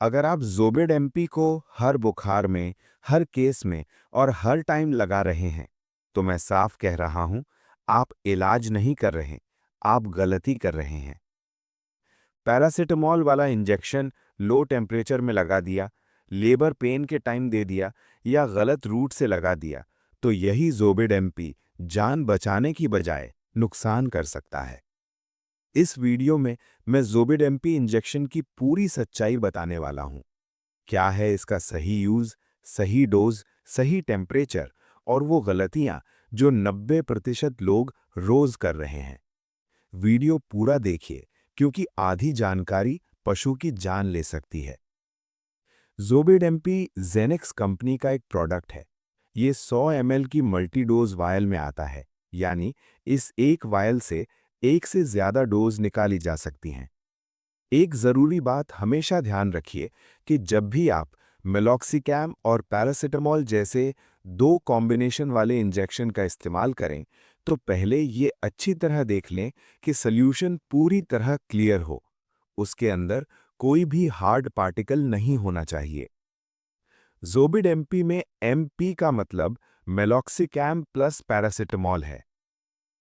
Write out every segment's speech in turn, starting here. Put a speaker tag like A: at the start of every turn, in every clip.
A: अगर आप ज़ोबिड एमपी को हर बुखार में, हर केस में और हर टाइम लगा रहे हैं, तो मैं साफ कह रहा हूं, आप इलाज नहीं कर रहे, आप गलती कर रहे हैं। पैरासिटामॉल वाला इंजेक्शन लो टेम्परेचर में लगा दिया, लेबर पेन के टाइम दे दिया या गलत रूट से लगा दिया, तो यही ज़ोबिड एमपी जान बचाने की बजाय नुकसान कर सकता है। इस वीडियो में मैं ज़ोबिड एमपी इंजेक्शन की पूरी सच्चाई बताने वाला हूं। क्या है इसका सही यूज, सही डोज, सही टेम्परेचर और वो गलतियां जो 90% लोग रोज कर रहे हैं। वीडियो पूरा देखिए क्योंकि आधी जानकारी पशु की जान ले सकती है। ज़ोबिड एमपी जेनेक्स कंपनी का एक प्रोडक्ट है। ये 100 ml की मल्टी डोज वायल में आता है, यानी इस एक वायल से एक से ज्यादा डोज निकाली जा सकती हैं। एक ज़रूरी बात हमेशा ध्यान रखिए कि जब भी आप मेलॉक्सिकैम और पैरासिटामॉल जैसे दो कॉम्बिनेशन वाले इंजेक्शन का इस्तेमाल करें, तो पहले ये अच्छी तरह देख लें कि सल्यूशन पूरी तरह क्लियर हो। उसके अंदर कोई भी हार्ड पार्टिकल नहीं होना चाहिए। ज़ोबिड एमपी में एमपी का मतलब मेलॉक्सिकैम प्लस पैरासिटामॉल है।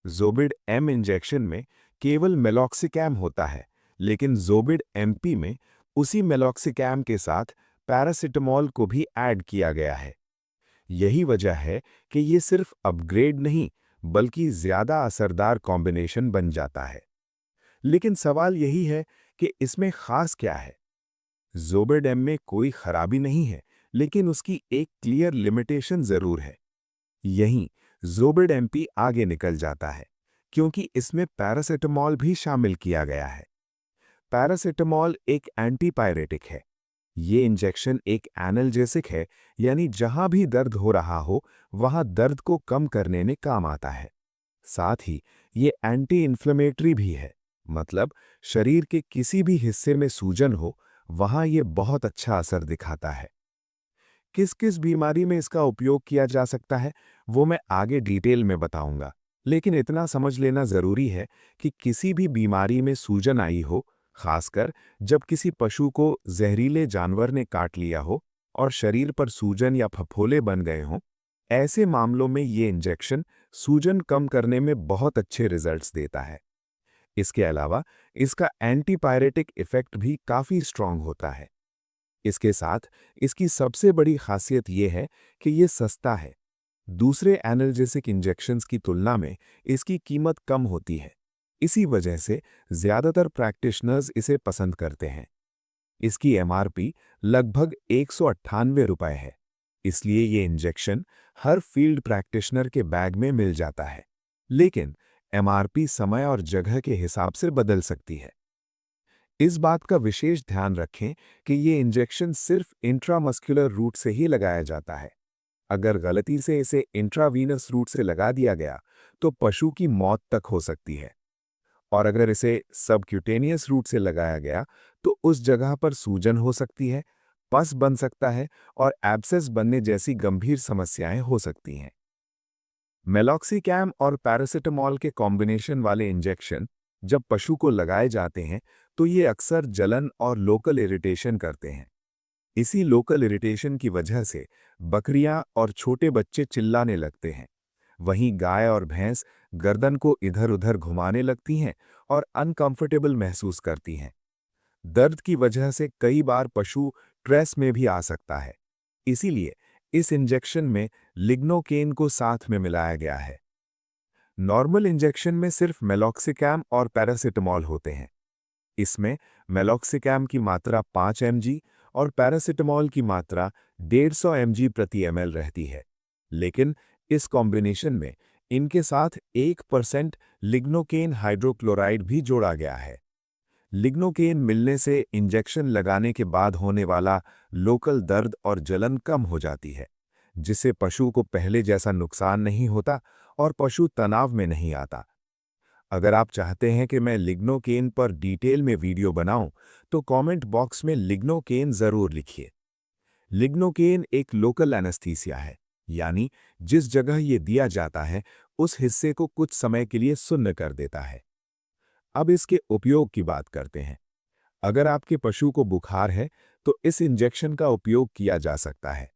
A: ज़ोबिड एम इंजेक्शन में केवल मेलॉक्सिकैम होता है, लेकिन ज़ोबिड एमपी में उसी मेलॉक्सिकैम के साथ पैरासिटामॉल को भी ऐड किया गया है। यही वजह है कि ये सिर्फ अपग्रेड नहीं, बल्कि ज़्यादा असरदार कॉम्बिनेशन बन जाता है। लेकिन सवाल यही है कि इसमें खास क्या है। ज़ोबिड एम में कोई खराबी नहीं है, लेकिन उसकी एक क्लियर लिमिटेशन ज़रूर है। यहीं ज़ोबिड एमपी आगे निकल जाता है, क्योंकि इसमें पैरासिटामॉल भी शामिल किया गया है। पैरासिटामॉल एक एंटीपायरेटिक है। ये इंजेक्शन एक एनाल्जेसिक है, यानी जहां भी दर्द हो रहा हो, वहां दर्द को कम करने में काम आता है। साथ ही ये एंटी इन्फ्लेमेटरी भी है, मतलब शरीर के किसी भी हिस्से में सूजन हो, वहां ये बहुत अच्छा असर दिखाता है। किस किस बीमारी में इसका उपयोग किया जा सकता है, वो मैं आगे डिटेल में बताऊंगा। लेकिन इतना समझ लेना ज़रूरी है कि किसी भी बीमारी में सूजन आई हो, खासकर जब किसी पशु को जहरीले जानवर ने काट लिया हो और शरीर पर सूजन या फफोले बन गए हों, ऐसे मामलों में ये इंजेक्शन सूजन कम करने में बहुत अच्छे रिजल्ट्स देता है। इसके अलावा इसका एंटीपायरेटिक इफेक्ट भी काफ़ी स्ट्रांग होता है। इसके साथ इसकी सबसे बड़ी खासियत यह है कि ये सस्ता है। दूसरे एनाल्जेसिक इंजेक्शंस की तुलना में इसकी कीमत कम होती है। इसी वजह से ज़्यादातर प्रैक्टिशनर्स इसे पसंद करते हैं। इसकी एमआरपी लगभग 198 रुपये है। इसलिए ये इंजेक्शन हर फील्ड प्रैक्टिशनर के बैग में मिल जाता है। लेकिन एमआरपी समय और जगह के हिसाब से बदल सकती है। इस बात का विशेष ध्यान रखें कि ये इंजेक्शन सिर्फ इंट्रामस्कुलर रूट से ही लगाया जाता है। अगर गलती से इसे इंट्रावीनस रूट से लगा दिया गया, तो पशु की मौत तक हो सकती है। और अगर इसे सबक्यूटेनियस रूट से लगाया गया, तो उस जगह पर सूजन हो सकती है, पस बन सकता है और एब्सेस बनने जैसी गंभीर समस्याएं हो सकती हैं। मेलॉक्सिकैम और पैरासिटामॉल के कॉम्बिनेशन वाले इंजेक्शन जब पशु को लगाए जाते हैं, तो ये अक्सर जलन और लोकल इरिटेशन करते हैं। इसी लोकल इरिटेशन की वजह से बकरियां और छोटे बच्चे चिल्लाने लगते हैं। वहीं गाय और भैंस गर्दन को इधर-उधर घुमाने लगती हैं और अनकंफर्टेबल महसूस करती हैं। दर्द की वजह से कई बार पशु स्ट्रेस में भी आ सकता है। इसीलिए इस इंजेक्शन में लिग्नोकेन को साथ में मिलाया गया है। नॉर्मल इंजेक्शन में सिर्फ मेलॉक्सिकैम और पैरासिटामॉल होते हैं। इसमें मेलॉक्सिकैम की मात्रा 5 mg और पैरासिटामॉल की मात्रा 150 mg प्रति ml रहती है। लेकिन इस कॉम्बिनेशन में इनके साथ 1% लिग्नोकेन हाइड्रोक्लोराइड भी जोड़ा गया है। लिग्नोकेन मिलने से इंजेक्शन लगाने के बाद होने वाला लोकल दर्द और जलन कम हो जाती है, जिससे पशु को पहले जैसा नुकसान नहीं होता और पशु तनाव में नहीं आता। अगर आप चाहते हैं कि मैं लिग्नोकेन पर डिटेल में वीडियो बनाऊं, तो कमेंट बॉक्स में लिग्नोकेन ज़रूर लिखिए। लिग्नोकेन एक लोकल एनेस्थीसिया है, यानी जिस जगह ये दिया जाता है, उस हिस्से को कुछ समय के लिए सुन्न कर देता है। अब इसके उपयोग की बात करते हैं। अगर आपके पशु को बुखार है, तो इस इंजेक्शन का उपयोग किया जा सकता है।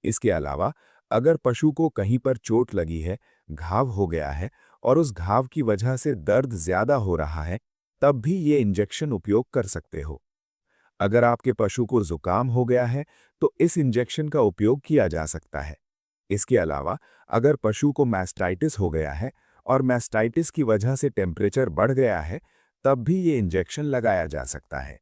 A: इसके अलावा अगर पशु को कहीं पर चोट लगी है, घाव हो गया है और उस घाव की वजह से दर्द ज्यादा हो रहा है, तब भी ये इंजेक्शन उपयोग कर सकते हो। अगर आपके पशु को जुकाम हो गया है, तो इस इंजेक्शन का उपयोग किया जा सकता है। इसके अलावा अगर पशु को मैस्टाइटिस हो गया है और मैस्टाइटिस की वजह से टेम्परेचर बढ़ गया है, तब भी ये इंजेक्शन लगाया जा सकता है।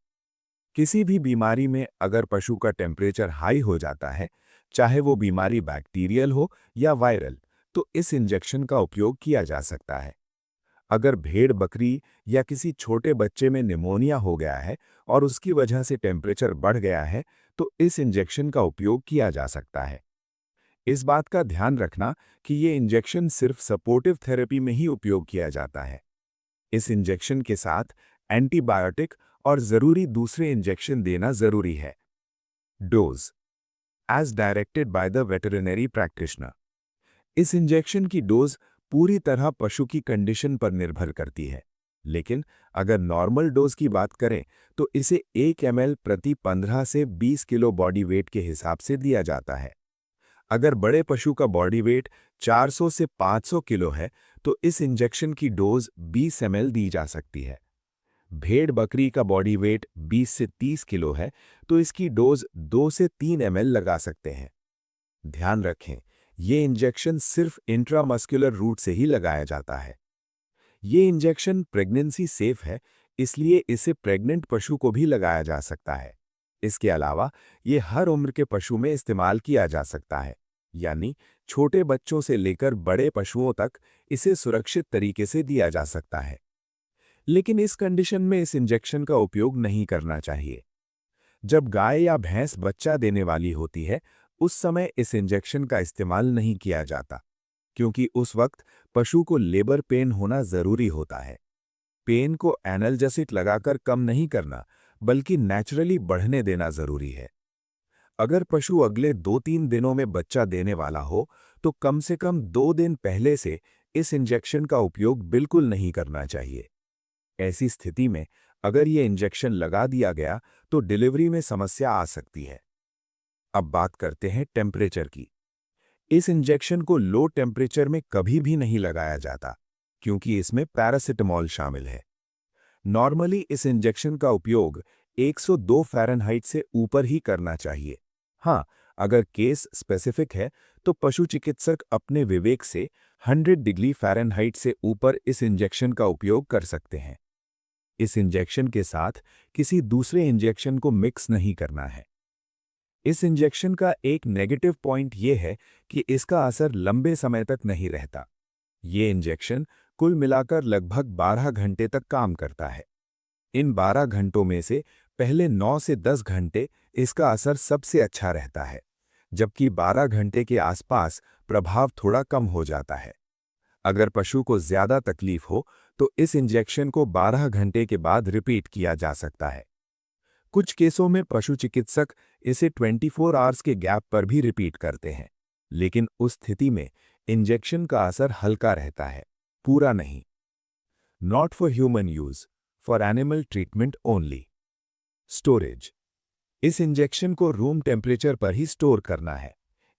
A: किसी भी बीमारी में अगर पशु का टेम्परेचर हाई हो जाता है, चाहे वो बीमारी बैक्टीरियल हो या वायरल, तो इस इंजेक्शन का उपयोग किया जा सकता है। अगर भेड़ बकरी या किसी छोटे बच्चे में निमोनिया हो गया है और उसकी वजह से टेम्परेचर बढ़ गया है, तो इस इंजेक्शन का उपयोग किया जा सकता है। इस बात का ध्यान रखना कि ये इंजेक्शन सिर्फ सपोर्टिव थेरेपी में ही उपयोग किया जाता है। इस इंजेक्शन के साथ एंटीबायोटिक और जरूरी दूसरे इंजेक्शन देना जरूरी है। Dose as directed by the veterinary practitioner. इस इंजेक्शन की डोज पूरी तरह पशु की कंडीशन पर निर्भर करती है, लेकिन अगर नॉर्मल डोज की बात करें तो इसे 1 ml प्रति 15 से 20 किलो बॉडी वेट के हिसाब से दिया जाता है। अगर बड़े पशु का बॉडी वेट 400 से 500 किलो है, तो इस इंजेक्शन की डोज 20 ml दी जा सकती है। भेड़ बकरी का बॉडी वेट 20 से 30 किलो है, तो इसकी डोज 2 से 3 ml लगा सकते हैं। ध्यान रखें, ये इंजेक्शन सिर्फ इंट्रामस्कुलर रूट से ही लगाया जाता है। ये इंजेक्शन प्रेगनेंसी सेफ है, इसलिए इसे प्रेग्नेंट पशु को भी लगाया जा सकता है। इसके अलावा ये हर उम्र के पशु में इस्तेमाल किया जा सकता है, यानी छोटे बच्चों से लेकर बड़े पशुओं तक इसे सुरक्षित तरीके से दिया जा सकता है। लेकिन इस कंडीशन में इस इंजेक्शन का उपयोग नहीं करना चाहिए। जब गाय या भैंस बच्चा देने वाली होती है, उस समय इस इंजेक्शन का इस्तेमाल नहीं किया जाता, क्योंकि उस वक्त पशु को लेबर पेन होना जरूरी होता है। पेन को एनाल्जेसिक लगाकर कम नहीं करना, बल्कि नेचुरली बढ़ने देना जरूरी है। अगर पशु अगले 2-3 दिनों में बच्चा देने वाला हो, तो कम से कम 2 दिन पहले से इस इंजेक्शन का उपयोग बिल्कुल नहीं करना चाहिए। ऐसी स्थिति में अगर ये इंजेक्शन लगा दिया गया तो डिलीवरी में समस्या आ सकती है। अब बात करते हैं टेम्परेचर की। इस इंजेक्शन को लो टेम्परेचर में कभी भी नहीं लगाया जाता, क्योंकि इसमें पैरासिटामॉल शामिल है। नॉर्मली इस इंजेक्शन का उपयोग 102 फ़ारेनहाइट से ऊपर ही करना चाहिए। हाँ, अगर केस स्पेसिफिक है तो पशु चिकित्सक अपने विवेक से 100 डिग्री फ़ारेनहाइट से ऊपर इस इंजेक्शन का उपयोग कर सकते हैं। इस इंजेक्शन के साथ किसी दूसरे इंजेक्शन को मिक्स नहीं करना है। इस इंजेक्शन का एक नेगेटिव पॉइंट ये है कि इसका असर लंबे समय तक नहीं रहता। ये इंजेक्शन कुल मिलाकर लगभग 12 घंटे तक काम करता है। इन 12 घंटों में से पहले 9 से 10 घंटे इसका असर सबसे अच्छा रहता है, जबकि 12 घंटे के आसपास प्रभाव थोड़ा कम हो जाता है। अगर पशु को ज्यादा तकलीफ हो तो इस इंजेक्शन को 12 घंटे के बाद रिपीट किया जा सकता है। कुछ केसों में पशु चिकित्सक इसे 24 आवर्स के गैप पर भी रिपीट करते हैं, लेकिन उस स्थिति में इंजेक्शन का असर हल्का रहता है, पूरा नहीं। Not for human use, for animal treatment only. Storage. इस इंजेक्शन को रूम टेम्परेचर पर ही स्टोर करना है,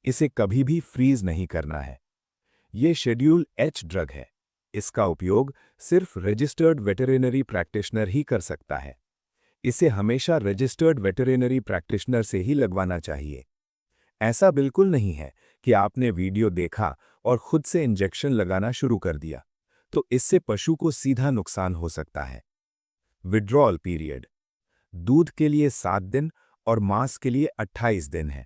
A: इसे कभी भी फ्रीज नहीं करना है। ये शेड्यूल एच ड्रग है। इसका उपयोग सिर्फ रजिस्टर्ड वेटरिनरी प्रैक्टिशनर ही कर सकता है। इसे हमेशा रजिस्टर्ड वेटरिनरी प्रैक्टिशनर से ही लगवाना चाहिए। ऐसा बिल्कुल नहीं है कि आपने वीडियो देखा और खुद से इंजेक्शन लगाना शुरू कर दिया, तो इससे पशु को सीधा नुकसान हो सकता है। Withdrawal period. दूध के लिए 7 दिन और मांस के लिए 28 दिन है।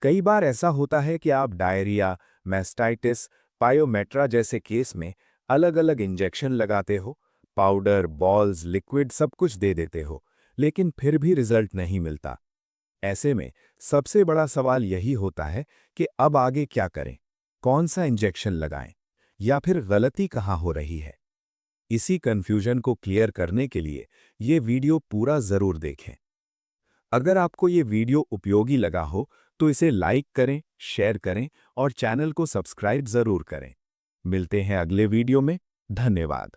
A: कई बार ऐसा होता है कि आप डायरिया, मैस्टाइटिस, पायोमेट्रा जैसे केस में अलग-अलग इंजेक्शन लगाते हो, पाउडर, बॉल्स, लिक्विड सब कुछ दे देते हो, लेकिन फिर भी रिजल्ट नहीं मिलता। ऐसे में सबसे बड़ा सवाल यही होता है कि अब आगे क्या करें, कौन सा इंजेक्शन लगाएं, या फिर गलती कहाँ हो रही है। इसी कंफ्यूजन को क्लियर करने के लिए ये वीडियो पूरा जरूर देखें। अगर आपको ये वीडियो उपयोगी लगा हो तो इसे लाइक करें, शेयर करें और चैनल को सब्सक्राइब जरूर करें। मिलते हैं अगले वीडियो में। धन्यवाद।